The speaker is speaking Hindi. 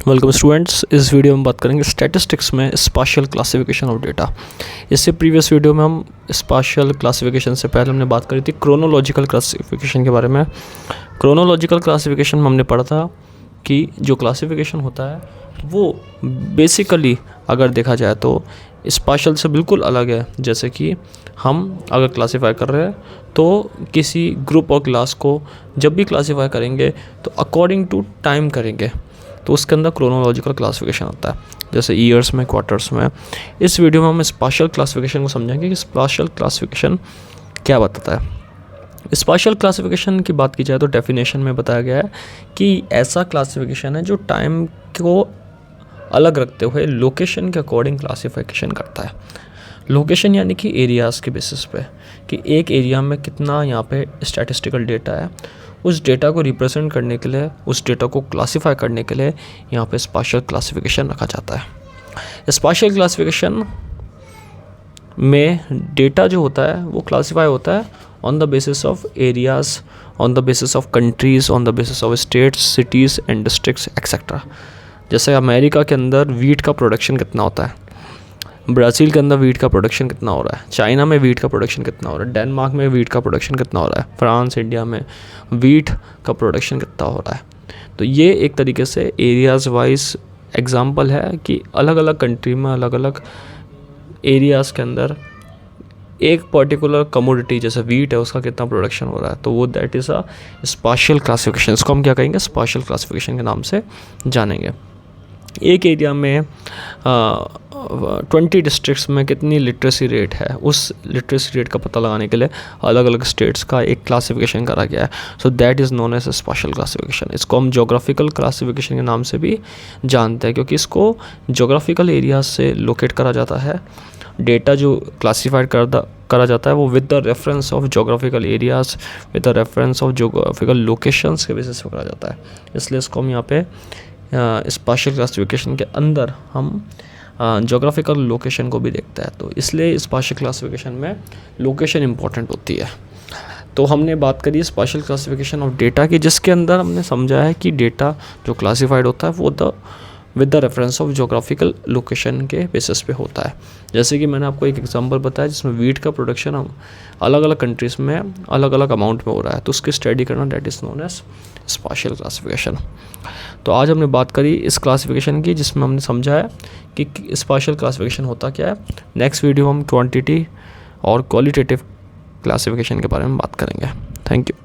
Welcome students. इस वीडियो में बात करेंगे स्टैटिस्टिक्स में स्पाशियल क्लासिफिकेशन ऑफ डेटा। इससे प्रीवियस वीडियो में हम स्पाशियल क्लासिफिकेशन से पहले हमने बात करी थी क्रोनोलॉजिकल क्लासिफिकेशन के बारे में। क्रोनोलॉजिकल क्लासिफिकेशन में हमने पढ़ा था कि जो क्लासिफिकेशन होता है वो बेसिकली अगर देखा जाए तो स्पाशियल से बिल्कुल अलग है। जैसे कि हम अगर क्लासीफाई कर रहे हैं तो किसी ग्रुप और क्लास को जब भी क्लासीफाई करेंगे तो अकॉर्डिंग टू टाइम करेंगे, तो उसके अंदर क्रोनोलॉजिकल क्लासिफिकेशन आता है, जैसे ईयर्स में, क्वार्टर्स में। इस वीडियो में हम स्पाशियल क्लासिफिकेशन को समझेंगे कि स्पाशियल क्लासिफिकेशन क्या बताता है। स्पाशियल क्लासिफिकेशन की बात की जाए तो डेफिनेशन में बताया गया है कि ऐसा क्लासिफिकेशन है जो टाइम को अलग रखते हुए लोकेशन के अकॉर्डिंग क्लासिफिकेशन करता है। लोकेशन यानी कि एरियाज़ के बेसिस पे कि एक एरिया में कितना यहाँ पे स्टैटिस्टिकल डेटा है, उस डेटा को रिप्रेजेंट करने के लिए, उस डेटा को क्लासिफाई करने के लिए यहाँ पे स्पाशियल क्लासिफिकेशन रखा जाता है। स्पाशियल क्लासिफिकेशन में डेटा जो होता है वो क्लासिफाई होता है on the basis of areas, on the basis of countries, on the basis of states, cities and districts etcetera. जैसे अमेरिका के अंदर वीट का प्रोडक्शन कितना होता है, ब्राज़ील के अंदर वीट का प्रोडक्शन कितना हो रहा है, चाइना में वीट का प्रोडक्शन कितना हो रहा है, डेनमार्क में वीट का प्रोडक्शन कितना हो रहा है, फ्रांस, इंडिया में वीट का प्रोडक्शन कितना हो रहा है। तो ये एक तरीके से एरियाज़ वाइज एग्जांपल है कि अलग अलग कंट्री में अलग अलग एरियाज़ के अंदर एक पर्टिकुलर कमोडिटी जैसे वीट है उसका कितना प्रोडक्शन हो रहा है, तो वो that is a spatial classification. इसको हम क्या कहेंगे, स्पाशियल क्लासिफिकेशन के नाम से जानेंगे। एक एरिया में 20 डिस्ट्रिक्ट्स में कितनी लिटरेसी रेट है, उस लिटरेसी रेट का पता लगाने के लिए अलग अलग स्टेट्स का एक क्लासिफिकेशन करा गया है। So that is known as spatial classification. इसको हम जोग्राफिकल क्लासिफिकेशन के नाम से भी जानते हैं, क्योंकि इसको जोग्राफिकल एरियाज से लोकेट करा जाता है। डेटा जो क्लासीफाइड करा जाता है वो with the reference of geographical areas, with the reference of geographical locations के बेसिस पे करा जाता है। इसलिए इसको हम यहाँ पे स्पाशियल क्लासिफिकेशन के अंदर हम जोग्राफिकल लोकेशन को भी देखता है, तो इसलिए स्पाशियल क्लासिफिकेशन में लोकेशन इंपॉर्टेंट होती है। तो हमने बात करी स्पाशियल क्लासिफिकेशन ऑफ डेटा की, जिसके अंदर हमने समझा है कि डेटा जो क्लासिफाइड होता है वो with the reference of geographical location के बेसिस पे होता है। जैसे कि मैंने आपको एक एग्जांपल बताया जिसमें वीट का प्रोडक्शन हम अलग अलग कंट्रीज़ में अलग अलग अमाउंट में हो रहा है, तो उसकी स्टडी करना that is known as spatial classification. तो आज हमने बात करी इस क्लासिफिकेशन की, जिसमें हमने समझा है कि स्पाशियल क्लासिफिकेशन होता क्या है। नेक्स्ट वीडियो हम क्वांटिटी और क्वालिटेटिव क्लासिफिकेशन के बारे में बात करेंगे। Thank you.